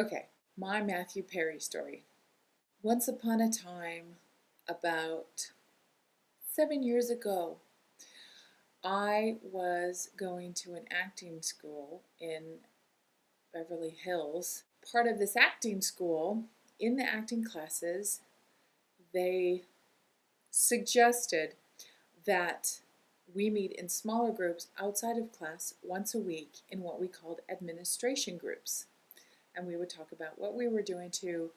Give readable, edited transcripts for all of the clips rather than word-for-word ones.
Okay, my Matthew Perry story. Once upon a time, about 7 years ago, I was going to an acting school in Beverly Hills. Part of this acting school, in the acting classes, they suggested that we meet in smaller groups outside of class once a week in what we called administration groups. And we would talk about what we were doing to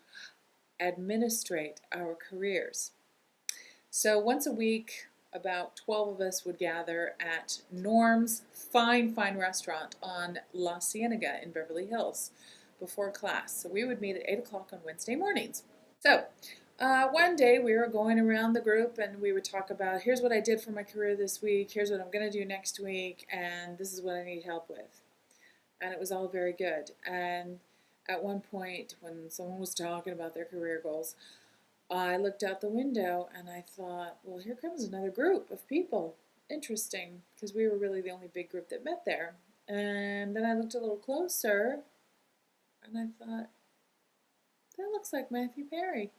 administrate our careers. So once a week, about 12 of us would gather at Norm's fine restaurant on La Cienega in Beverly Hills before class. So we would meet at 8 o'clock on Wednesday mornings. So one day we were going around the group and we would talk about, here's what I did for my career this week, here's what I'm going to do next week, and this is what I need help with. And it was all very good. And at one point, when someone was talking about their career goals, I looked out the window and I thought, well, here comes another group of people. Interesting, because we were really the only big group that met there. And then I looked a little closer and I thought, that looks like Matthew Perry.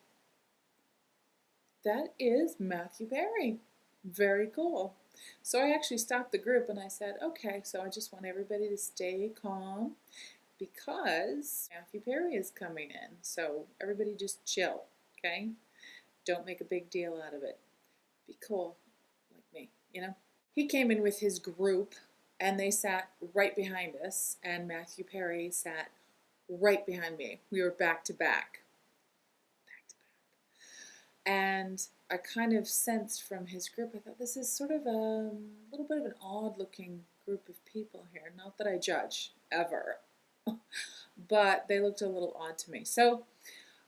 That is Matthew Perry. Very cool. So I actually stopped the group and I said, okay, so I just want everybody to stay calm because Matthew Perry is coming in. So everybody just chill, okay? Don't make a big deal out of it. Be cool, like me, you know? He came in with his group and they sat right behind us, and Matthew Perry sat right behind me. We were back to back. And I kind of sensed from his group, I thought, this is sort of a little bit of an odd looking group of people here. Not that I judge, ever. But they looked a little odd to me. So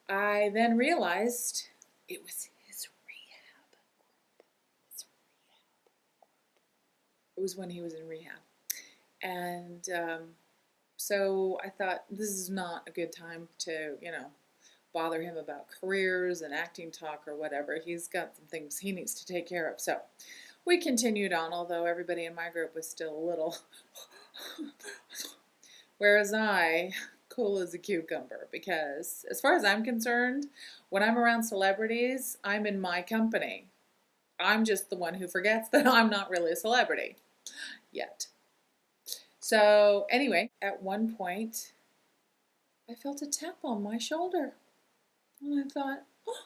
I then realized it was his rehab group. It was when he was in rehab. And so I thought, this is not a good time to, bother him about careers and acting talk or whatever. He's got some things he needs to take care of. So we continued on, although everybody in my group was still a little whereas I, cool as a cucumber, because as far as I'm concerned, when I'm around celebrities, I'm in my company. I'm just the one who forgets that I'm not really a celebrity yet. So anyway, at one point, I felt a tap on my shoulder. And I thought, oh,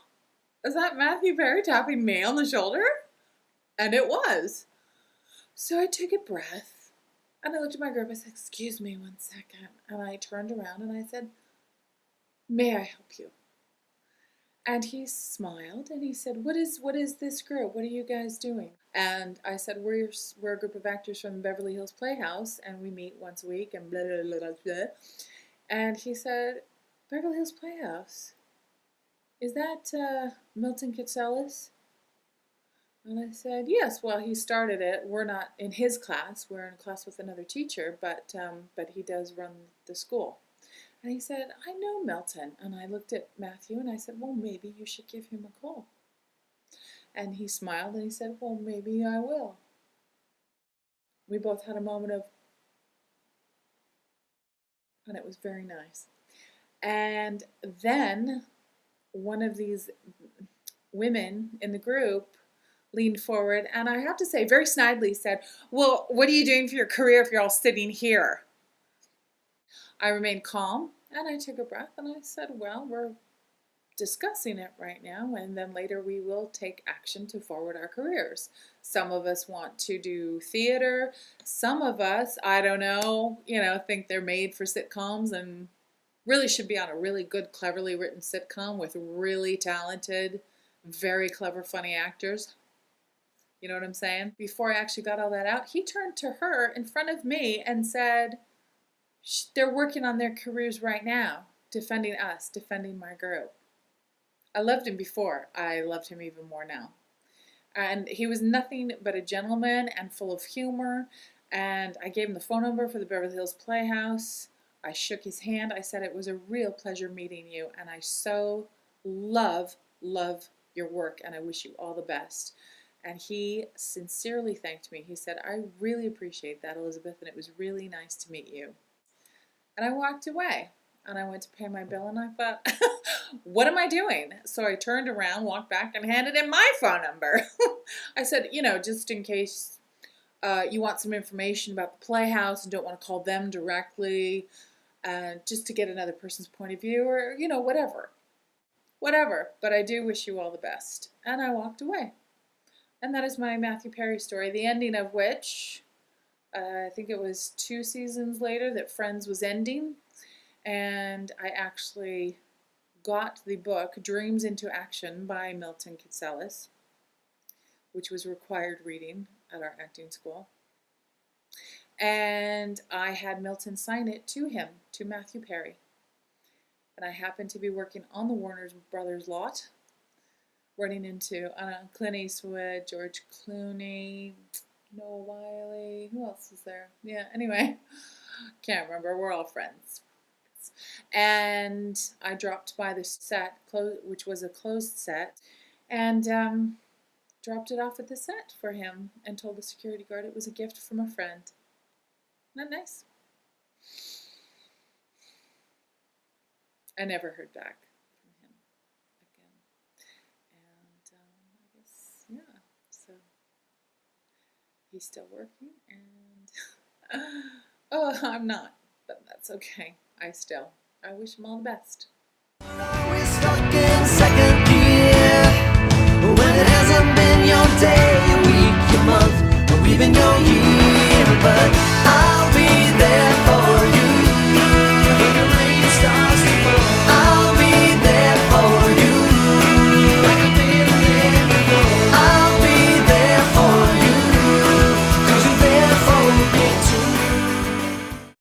is that Matthew Perry tapping me on the shoulder? And it was. So I took a breath and I looked at my group. I said, excuse me 1 second. And I turned around and I said, may I help you? And he smiled and he said, what is this group? What are you guys doing? And I said, we're a group of actors from the Beverly Hills Playhouse and we meet once a week and blah, blah, blah, blah, blah. And he said, Beverly Hills Playhouse? Is that Milton Kitselis? And I said, yes, well, he started it. We're not in his class. We're in a class with another teacher, but he does run the school. And he said, I know Milton. And I looked at Matthew and I said, well, maybe you should give him a call. And he smiled and he said, well, maybe I will. We both had a moment of, and it was very nice. And then one of these women in the group leaned forward and I have to say very snidely said, well, what are you doing for your career if you're all sitting here? I remained calm and I took a breath and I said, well, we're discussing it right now and then later we will take action to forward our careers. Some of us want to do theater. Some of us, I don't know, think they're made for sitcoms and really should be on a really good, cleverly written sitcom with really talented, very clever, funny actors. You know what I'm saying? Before I actually got all that out, he turned to her in front of me and said, they're working on their careers right now, defending us, defending my group. I loved him before. I loved him even more now. And he was nothing but a gentleman and full of humor. And I gave him the phone number for the Beverly Hills Playhouse. I shook his hand. I said it was a real pleasure meeting you. And I so love your work. And I wish you all the best. And he sincerely thanked me. He said, I really appreciate that, Elizabeth, and it was really nice to meet you. And I walked away. and I went to pay my bill, and I thought, what am I doing? So I turned around, walked back, and handed in my phone number. I said, just in case you want some information about the Playhouse and don't want to call them directly, just to get another person's point of view, or, whatever. Whatever, but I do wish you all the best. And I walked away. And that is my Matthew Perry story, the ending of which, I think it was 2 seasons later that Friends was ending. And I actually got the book Dreams into Action by Milton Katselas, which was required reading at our acting school. And I had Milton sign it to him, to Matthew Perry. And I happened to be working on the Warner Brothers lot, running into Clint Eastwood, George Clooney, Noah Wiley, who else was there? Yeah, anyway, can't remember. We're all friends. And I dropped by the set, which was a closed set, and dropped it off at the set for him and told the security guard it was a gift from a friend. Isn't that nice? I never heard back from him again. And I guess, yeah, so he's still working, and oh, I'm not, but that's okay. I wish him all the best.